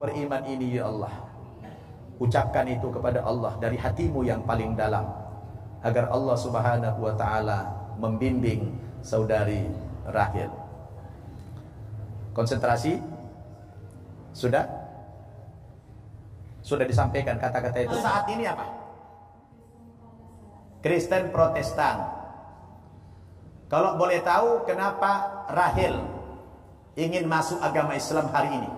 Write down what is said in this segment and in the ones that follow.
beriman ini ya Allah. Ucapkan itu kepada Allah dari hatimu yang paling dalam, agar Allah Subhanahu wa ta'ala membimbing saudari Rahel. Konsentrasi. Sudah disampaikan kata-kata itu. Saat ini apa? Kristen Protestan. Kalau boleh tahu kenapa Rahel ingin masuk agama Islam hari ini?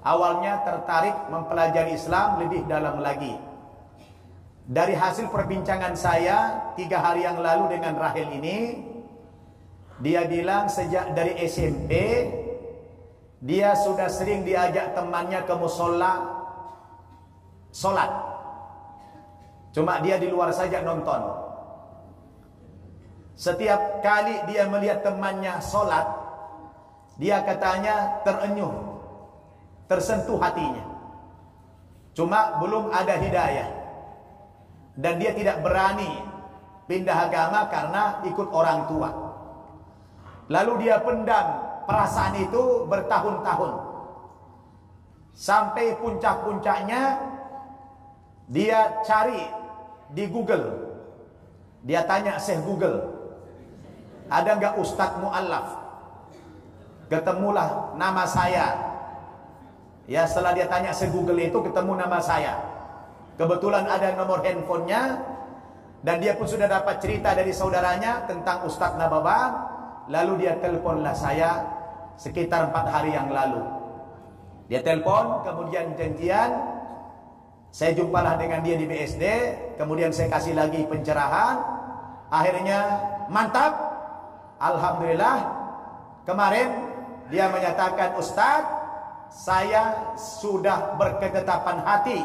Awalnya tertarik mempelajari Islam lebih dalam lagi. Dari hasil perbincangan saya 3 hari yang lalu dengan Rahel ini, dia bilang sejak dari SMP dia sudah sering diajak temannya ke musola sholat. Cuma dia di luar saja nonton. Setiap kali dia melihat temannya sholat, dia katanya terenyuh, tersentuh hatinya. Cuma belum ada hidayah. Dan dia tidak berani pindah agama karena ikut orang tua. Lalu dia pendam perasaan itu bertahun-tahun. Sampai puncak-puncaknya dia cari di Google. Dia tanya Syekh Google, ada nggak Ustadz Mu'allaf? Ketemulah nama saya. Ya, setelah dia tanya Syekh Google itu, ketemu nama saya. Kebetulan ada nomor handphonenya, dan dia pun sudah dapat cerita dari saudaranya tentang Ustadz Nababa. Lalu dia teleponlah saya sekitar 4 hari yang lalu. Dia telepon, kemudian janjian. Saya jumpalah dengan dia di BSD, kemudian saya kasih lagi pencerahan. Akhirnya mantap, alhamdulillah. Kemarin dia menyatakan, Ustadz, saya sudah berketetapan hati,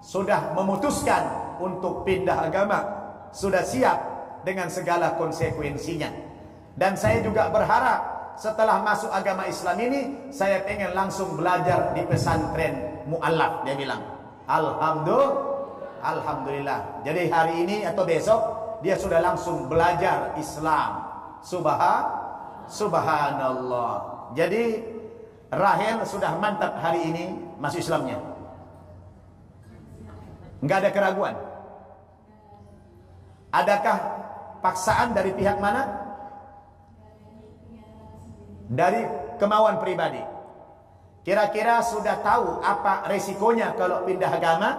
sudah memutuskan untuk pindah agama, sudah siap dengan segala konsekuensinya. Dan saya juga berharap setelah masuk agama Islam ini, saya pengen langsung belajar di pesantren Mu'allaf. Dia bilang, Alhamdulillah. Jadi hari ini atau besok dia sudah langsung belajar Islam. Subhanallah. Jadi Rahel sudah mantap hari ini masuk Islamnya. Enggak ada keraguan. Adakah paksaan dari pihak mana? Dari kemauan pribadi. Kira-kira sudah tahu apa resikonya kalau pindah agama?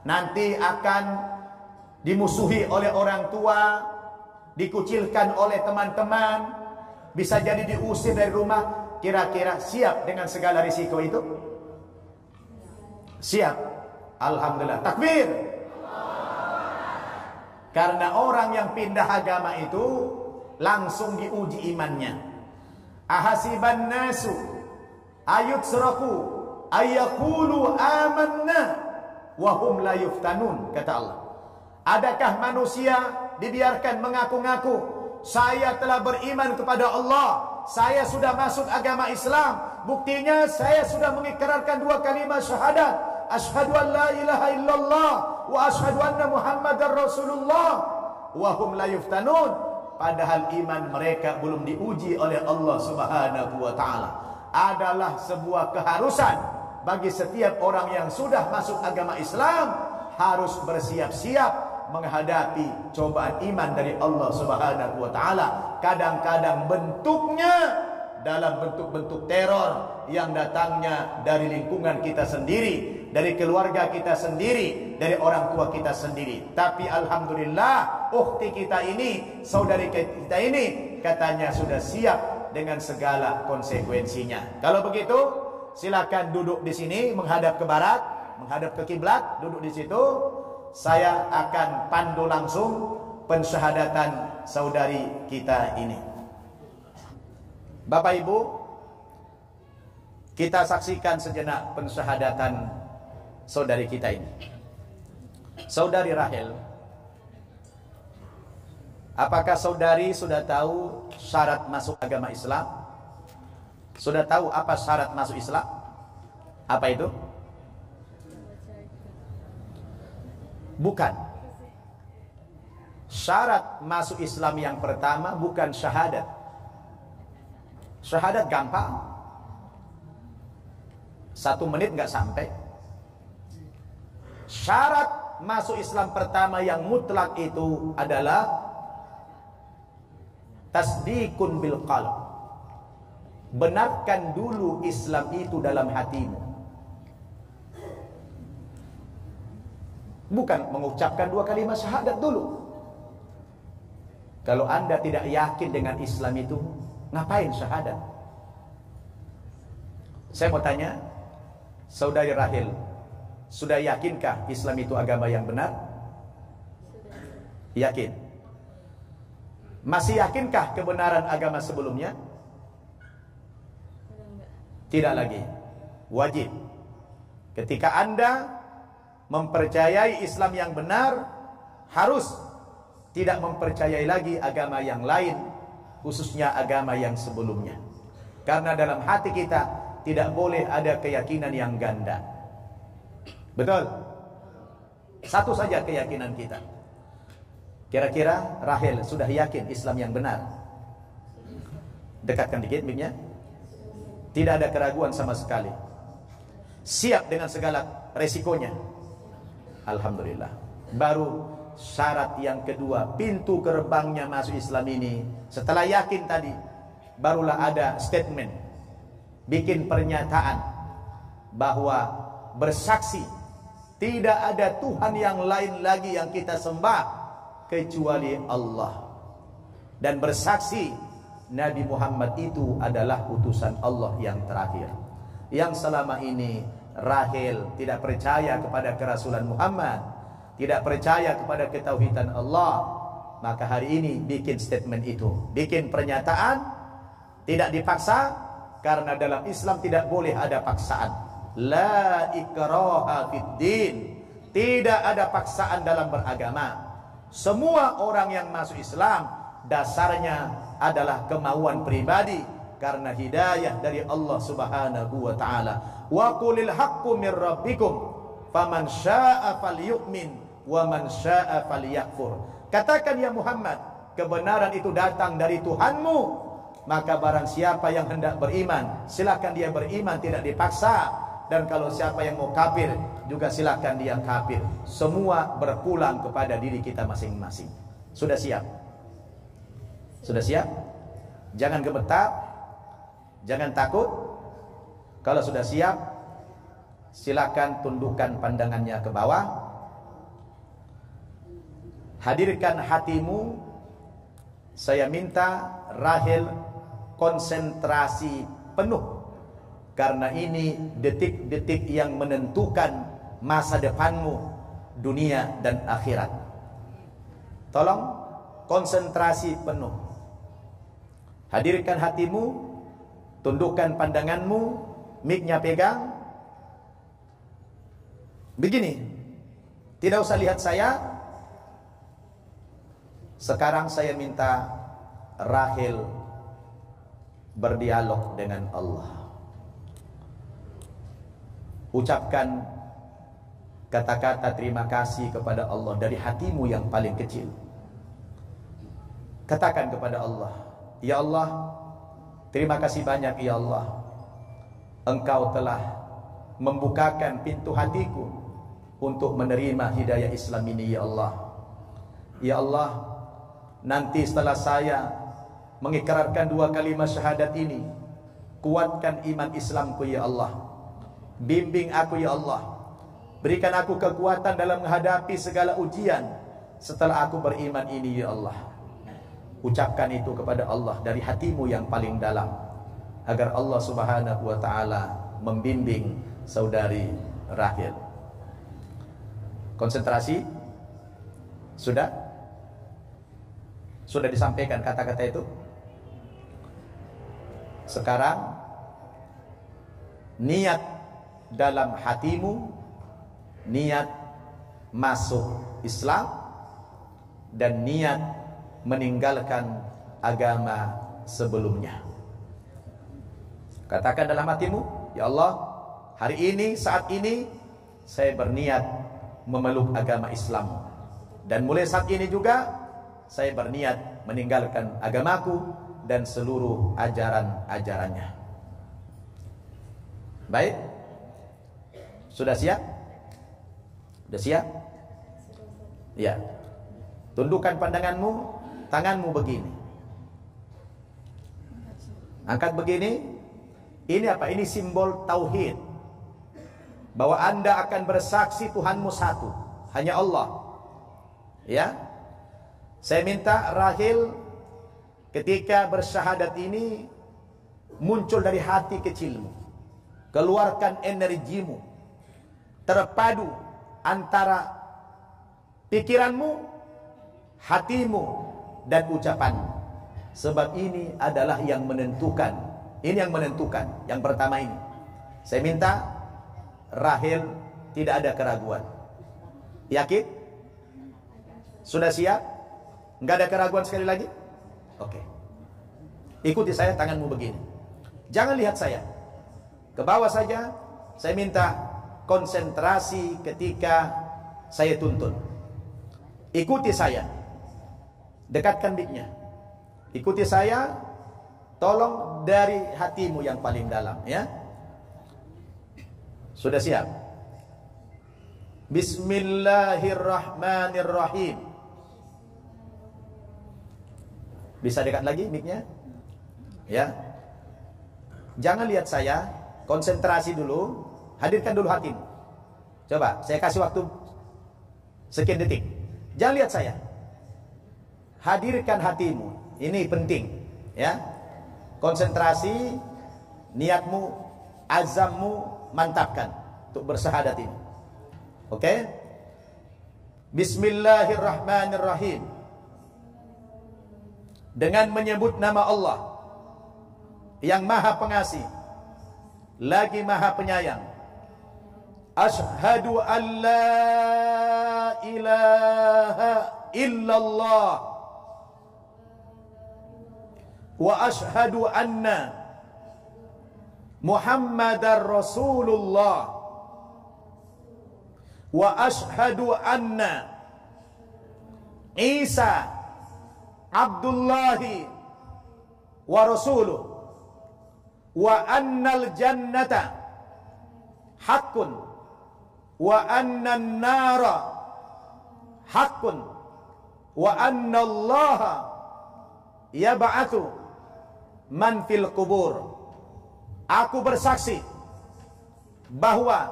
Nanti akan dimusuhi oleh orang tua, dikucilkan oleh teman-teman, bisa jadi diusir dari rumah. Kira-kira siap dengan segala risiko itu? Siap. Alhamdulillah. Takbir. Karena orang yang pindah agama itu langsung diuji imannya. Ahasiban nasu ayutsraku ayaqulu amanna wa hum la yuftanun, kata Allah. Adakah manusia dibiarkan mengaku-ngaku, saya telah beriman kepada Allah, saya sudah masuk agama Islam, buktinya saya sudah mengikrarkan 2 kalimat syahadat, asyhadu an la ilaha illallah wa asyhadu anna muhammadar rasulullah, wa hum la yuftanun. Padahal iman mereka belum diuji oleh Allah Subhanahu wa ta'ala. Adalah sebuah keharusan bagi setiap orang yang sudah masuk agama Islam, harus bersiap-siap menghadapi cobaan iman dari Allah Subhanahu wa ta'ala. Kadang-kadang bentuknya dalam bentuk-bentuk teror yang datangnya dari lingkungan kita sendiri, dari keluarga kita sendiri, dari orang tua kita sendiri. Tapi alhamdulillah, ukhti kita ini, saudari kita ini, katanya sudah siap dengan segala konsekuensinya. Kalau begitu, silakan duduk di sini, menghadap ke barat, menghadap ke kiblat, duduk di situ. Saya akan pandu langsung pensyahadatan saudari kita ini. Bapak Ibu, kita saksikan sejenak pensyahadatan saudari kita ini. Saudari Rahel, apakah saudari sudah tahu syarat masuk agama Islam? Sudah tahu apa syarat masuk Islam? Apa itu? Bukan. Syarat masuk Islam yang pertama bukan syahadat. Syahadat gampang, 1 menit nggak sampai. Syarat masuk Islam pertama yang mutlak itu adalah tasdikun bil qalb. Benarkan dulu Islam itu dalam hatimu. Bukan mengucapkan 2 kalimat syahadat dulu. Kalau Anda tidak yakin dengan Islam itu, ngapain syahadat? Saya mau tanya, Saudari Rahil, sudah yakinkah Islam itu agama yang benar? Yakin. Masih yakinkah kebenaran agama sebelumnya? Tidak lagi. Wajib. Ketika Anda mempercayai Islam yang benar, harus tidak mempercayai lagi agama yang lain, khususnya agama yang sebelumnya. Karena dalam hati kita tidak boleh ada keyakinan yang ganda. Betul? Satu saja keyakinan kita. Kira-kira Rahel sudah yakin Islam yang benar? Dekatkan dikit mic-nya. Tidak ada keraguan sama sekali. Siap dengan segala resikonya. Alhamdulillah. Baru syarat yang kedua, pintu gerbangnya masuk Islam ini, setelah yakin tadi, barulah ada statement, bikin pernyataan bahwa bersaksi tidak ada Tuhan yang lain lagi yang kita sembah kecuali Allah, dan bersaksi Nabi Muhammad itu adalah utusan Allah yang terakhir. Yang selama ini Rahel tidak percaya kepada kerasulan Muhammad, tidak percaya kepada ketauhidan Allah, maka hari ini bikin statement itu, bikin pernyataan, tidak dipaksa, karena dalam Islam tidak boleh ada paksaan. La ikraha fid din. Tidak ada paksaan dalam beragama. Semua orang yang masuk Islam dasarnya adalah kemauan pribadi karena hidayah dari Allah Subhanahu wa taala. Wa qulil haqqu mir rabbikum faman syaa'a falyu'min wa man syaa'a falyakfur. Katakan ya Muhammad, kebenaran itu datang dari Tuhanmu, maka barang siapa yang hendak beriman, silakan dia beriman, tidak dipaksa. Dan kalau siapa yang mau kafir, juga silakan dia kafir. Semua berpulang kepada diri kita masing-masing. Sudah siap? Sudah siap? Jangan gemetar, jangan takut. Kalau sudah siap, silakan tundukkan pandangannya ke bawah. Hadirkan hatimu. Saya minta Rahel konsentrasi penuh, karena ini detik-detik yang menentukan masa depanmu, dunia dan akhirat. Tolong konsentrasi penuh. Hadirkan hatimu, tundukkan pandanganmu, mic-nya pegang. Begini, tidak usah lihat saya. Sekarang saya minta Rahel berdialog dengan Allah. Ucapkan kata-kata terima kasih kepada Allah dari hatimu yang paling kecil. Katakan kepada Allah, ya Allah, terima kasih banyak ya Allah, Engkau telah membukakan pintu hatiku untuk menerima hidayah Islam ini ya Allah. Ya Allah, nanti setelah saya mengikrarkan 2 kalimat syahadat ini, kuatkan iman Islamku ya Allah. Bimbing aku ya Allah. Berikan aku kekuatan dalam menghadapi segala ujian setelah aku beriman ini ya Allah. Ucapkan itu kepada Allah dari hatimu yang paling dalam, agar Allah Subhanahu wa taala membimbing saudari Rahel. Konsentrasi. Sudah? Sudah disampaikan kata-kata itu? Sekarang niat dalam hatimu, niat masuk Islam dan niat meninggalkan agama sebelumnya. Katakan dalam hatimu, ya Allah, hari ini, saat ini saya berniat memeluk agama Islam, dan mulai saat ini juga saya berniat meninggalkan agamaku dan seluruh ajaran-ajarannya. Baik? Sudah siap? Sudah siap? Ya. Tundukkan pandanganmu, tanganmu begini. Angkat begini. Ini apa? Ini simbol tauhid. Bahwa Anda akan bersaksi Tuhanmu satu, hanya Allah. Ya. Saya minta Rahil ketika bersyahadat ini muncul dari hati kecilmu. Keluarkan energimu. Terpadu antara pikiranmu, hatimu, dan ucapanmu. Sebab ini adalah yang menentukan. Ini yang menentukan. Yang pertama ini. Saya minta Rahil tidak ada keraguan. Yakin? Sudah siap? Enggak ada keraguan sekali lagi? Oke. Ikuti saya, tanganmu begini. Jangan lihat saya. Ke bawah saja. Saya minta konsentrasi ketika saya tuntun. Ikuti saya. Dekatkan mic-nya. Ikuti saya. Tolong dari hatimu yang paling dalam, ya. Sudah siap? Bismillahirrahmanirrahim. Bisa dekat lagi mic-nya? Ya. Jangan lihat saya, konsentrasi dulu, hadirkan dulu hatimu. Coba, saya kasih waktu sekian detik. Jangan lihat saya. Hadirkan hatimu. Ini penting, ya. Konsentrasi, niatmu, azammu mantapkan untuk bersyahadat ini. Oke? Bismillahirrahmanirrahim. Dengan menyebut nama Allah yang Maha Pengasih lagi Maha Penyayang. Asyhadu an la ilaha illallah wa asyhadu anna Muhammadar Rasulullah wa asyhadu anna Isa Abdullahi wa Rasuluh wa annal jannata haqqun wa annan nara haqqun wa anna allaha yab'atsu man fil qubur. Aku bersaksi bahwa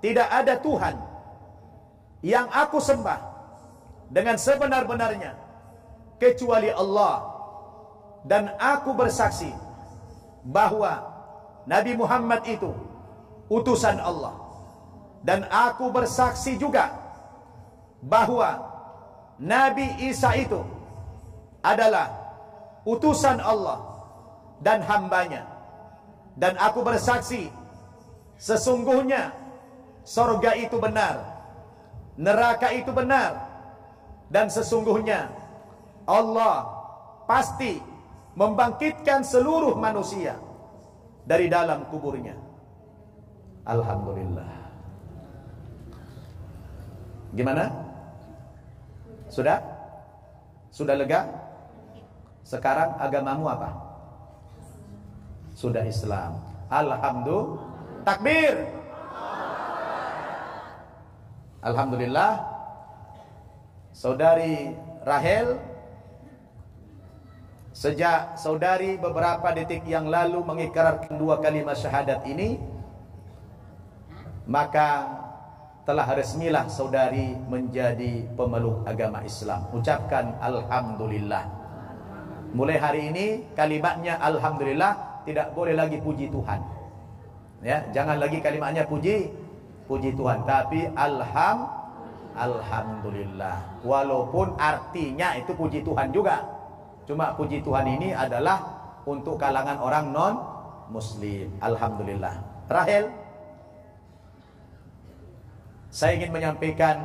tidak ada Tuhan yang aku sembah dengan sebenar-benarnya kecuali Allah, dan aku bersaksi bahwa Nabi Muhammad itu utusan Allah, dan aku bersaksi juga bahwa Nabi Isa itu adalah utusan Allah dan hambanya. Dan aku bersaksi sesungguhnya surga itu benar, neraka itu benar, dan sesungguhnya Allah pasti membangkitkan seluruh manusia dari dalam kuburnya. Alhamdulillah. Gimana? Sudah? Sudah lega? Sekarang agamamu apa? Sudah Islam. Alhamdulillah. Takbir. Alhamdulillah. Saudari Rahel, sejak saudari beberapa detik yang lalu mengikrarkan 2 kalimat syahadat ini, maka telah resmilah saudari menjadi pemeluk agama Islam. Ucapkan alhamdulillah. Mulai hari ini kalimatnya alhamdulillah, tidak boleh lagi puji Tuhan. Ya, jangan lagi kalimatnya puji Tuhan, tapi alhamdulillah. Walaupun artinya itu puji Tuhan juga. Cuma puji Tuhan ini adalah untuk kalangan orang non muslim. Alhamdulillah. Rahel, saya ingin menyampaikan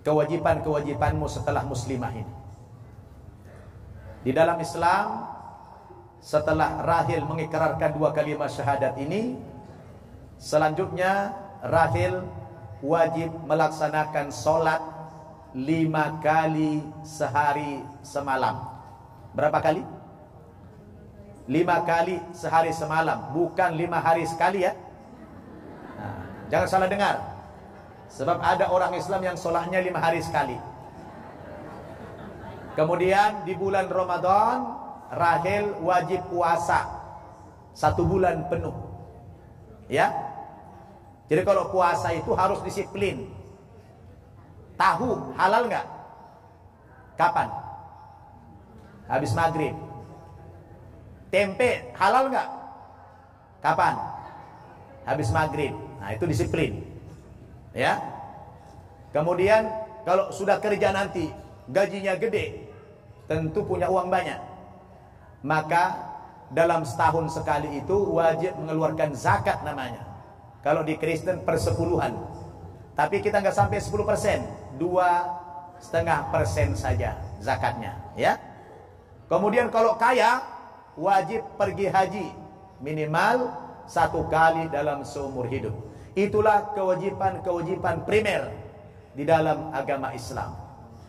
kewajiban-kewajibanmu setelah muslimah ini. Di dalam Islam, setelah Rahel mengikrarkan 2 kalimat syahadat ini, selanjutnya Rahel wajib melaksanakan sholat 5 kali sehari semalam. Berapa kali? 5 kali sehari semalam, bukan 5 hari sekali ya. Nah, jangan salah dengar. Sebab ada orang Islam yang sholatnya 5 hari sekali. Kemudian di bulan Ramadan, Rahel wajib puasa 1 bulan penuh. Ya. Jadi kalau puasa itu harus disiplin. Tahu halal nggak? Kapan? Habis maghrib. Tempe halal nggak? Kapan? Habis maghrib. Nah itu disiplin. Ya. Kemudian kalau sudah kerja nanti gajinya gede, tentu punya uang banyak, maka dalam setahun sekali itu wajib mengeluarkan zakat namanya. Kalau di Kristen persepuluhan, tapi kita nggak sampai 10%, 2,5% saja zakatnya, ya. Kemudian kalau kaya wajib pergi haji minimal 1 kali dalam seumur hidup. Itulah kewajiban primer di dalam agama Islam.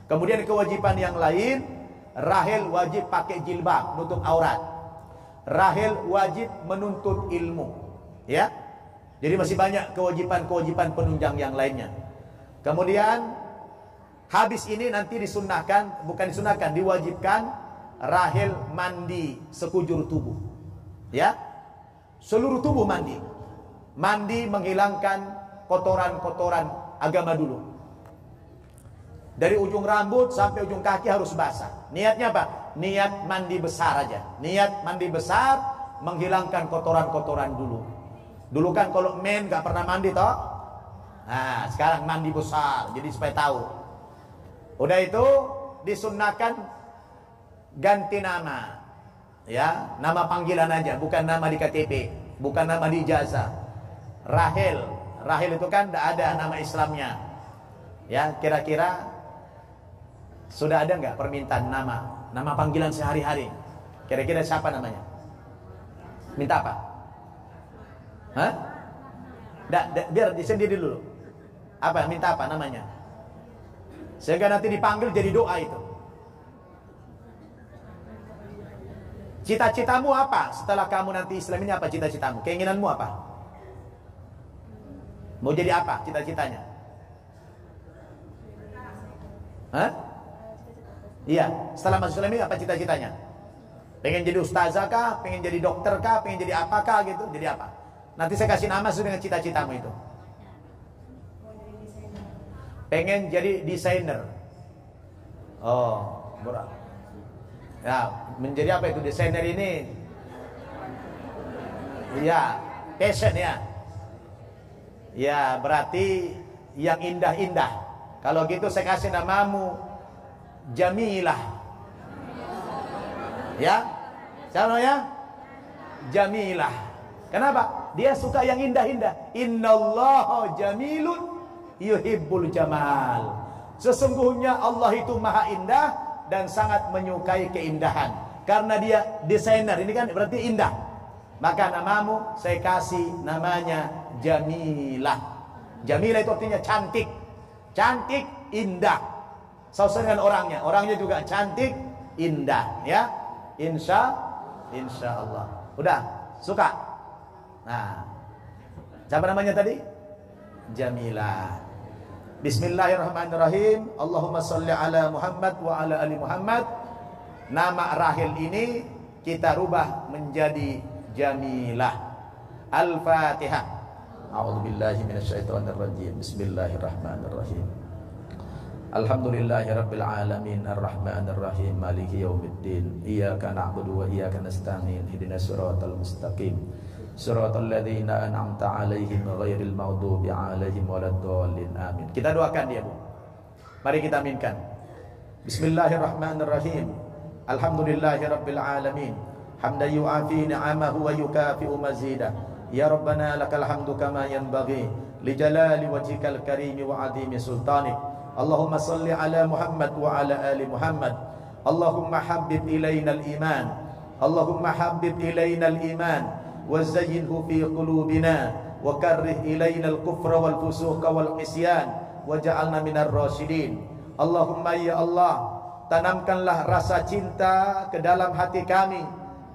Kemudian kewajiban yang lain, Rahel wajib pakai jilbab, nutup aurat. Rahel wajib menuntut ilmu, ya. Jadi masih banyak kewajiban penunjang yang lainnya. Kemudian habis ini nanti disunahkan, bukan disunahkan, diwajibkan Rahel mandi sekujur tubuh, ya. Seluruh tubuh mandi. Mandi menghilangkan kotoran-kotoran agama dulu. Dari ujung rambut sampai ujung kaki harus basah. Niatnya apa? Niat mandi besar aja. Niat mandi besar menghilangkan kotoran-kotoran dulu. Dulu kan kalau men gak pernah mandi toh. Nah sekarang mandi besar. Jadi supaya tahu. Udah itu disunnahkan ganti nama. Ya, nama panggilan aja, bukan nama di KTP, bukan nama di ijazah. Rahel. Rahel itu kan tidak ada nama Islamnya. Ya, kira-kira sudah ada nggak permintaan nama panggilan sehari-hari? Kira-kira siapa namanya? Minta apa? Hah? Biar sendiri dulu. Apa? Minta apa namanya? Sehingga nanti dipanggil jadi doa itu. Cita-citamu apa? Setelah kamu nanti Islam ini apa cita-citamu? Keinginanmu apa? Mau jadi apa cita-citanya? Hah? Iya, setelah masuk Islam ini apa cita-citanya? Pengen jadi ustazah kah? Pengen jadi dokter kah? Pengen jadi apakah gitu? Jadi apa? Nanti saya kasih nama sesuai dengan cita-citamu itu. Pengen jadi desainer. Oh, berat. Ya, menjadi apa itu desainer ini? Ya, passion ya. Ya, berarti yang indah-indah. Kalau gitu saya kasih namamu Jamilah. Ya, siapa namanya? Jamilah. Kenapa? Dia suka yang indah-indah. Innallaha jamilun yuhibbul jamal. Sesungguhnya Allah itu maha indah dan sangat menyukai keindahan. Karena dia desainer, ini kan berarti indah. Maka namamu saya kasih namanya Jamilah. Jamilah itu artinya cantik. Cantik, indah. Sesuai dengan orangnya juga cantik, indah, ya. Insya Allah. Udah, suka. Nah, siapa namanya tadi? Jamilah. Bismillahirrahmanirrahim. Allahumma salli ala Muhammad wa ala ali Muhammad. Nama Rahel ini kita rubah menjadi Jamilah. Al-Fatihah. A'udzubillahi minasyaitonir rajim. Bismillahirrahmanirrahim. Alhamdulillahirabbil alamin arrahmanir rahim maliki yaumiddin. Iyyaka na'budu wa iyyaka nasta'in. Ihdinas siratal mustaqim. Siratal ladzina an'amta 'alaihim ghairil maghdubi 'alaihim waladdallin. Amin. Kita doakan dia, Bu. Mari kita aminkan. Bismillahirrahmanirrahim. Alhamdulillahirabbil alamin. Hamdan yu'afi ni'amahu wa yukafi'u mazidah. Ya Rabbana lakal hamdu kama yanbaghi li jalali wajhikal karim wa 'azimi sultanik. Allahumma salli ala Muhammad wa ala ali Muhammad. Allahumma habbib ilaina al-iman. Allahumma habbib ilaina al-iman wa zayyinhu fi qulubina wa karrih ilaina al-kufra wal fusuqa wal isyan waj'alna minar rasyidin. Allahumma ya Allah, tanamkanlah rasa cinta ke dalam hati kami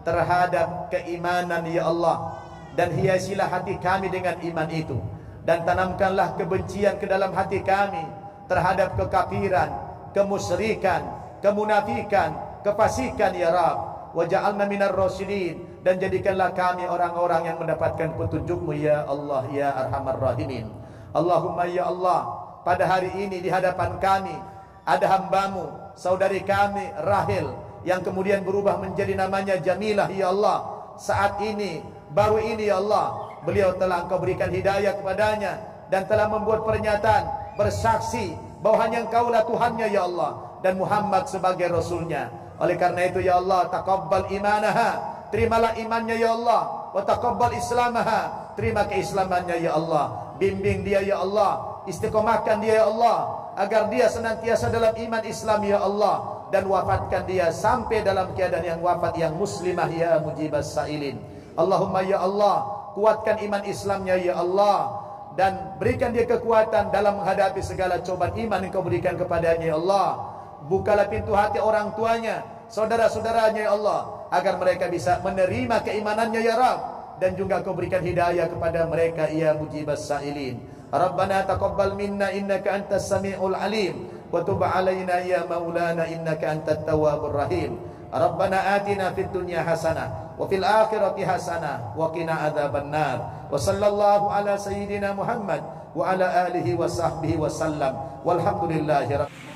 terhadap keimanan ya Allah, dan hiasilah hati kami dengan iman itu, dan tanamkanlah kebencian ke dalam hati kami terhadap kekafiran, kemusyrikan, kemunafikan, kefasikan ya Rabb. Waj'alna minar rasyidin, dan jadikanlah kami orang-orang yang mendapatkan petunjuk-Mu ya Allah ya Arhamar Rahimin. Allahumma ya Allah, pada hari ini di hadapan kami ada hamba-Mu, saudari kami Rahil, yang kemudian berubah menjadi namanya Jamilah ya Allah. Saat ini, baru ini ya Allah, beliau telah Engkau berikan hidayah kepadanya dan telah membuat pernyataan bersaksi bahwa hanya Engkaulah Tuhannya ya Allah, dan Muhammad sebagai Rasulnya. Oleh karena itu ya Allah, taqabbal imanaha, terimalah imannya ya Allah, wa taqabbal islamaha, terima keislamannya ya Allah. Bimbing dia ya Allah, istiqomahkan dia ya Allah, agar dia senantiasa dalam iman Islam ya Allah, dan wafatkan dia sampai dalam keadaan yang wafat yang muslimah ya mujibas sailin. Allahumma ya Allah, kuatkan iman Islamnya ya Allah, dan berikan dia kekuatan dalam menghadapi segala cobaan iman yang Kau berikan kepadanya ya Allah. Bukalah pintu hati orang tuanya, saudara-saudaranya ya Allah, agar mereka bisa menerima keimanannya ya Rabb, dan juga Kau berikan hidayah kepada mereka ya mujibas sailin. Rabbana taqabbal minna innaka antas samiul alim, wa tub alaina ya maulana innaka antat tawwabur rahim. Rabbana atina fid dunya hasanah wa fil akhirati hasanah wa qina adzabannar. Wa sallallahu ala sayyidina Muhammad wa ala alihi wa sahbihi wa sallam. Walhamdulillahi rabbil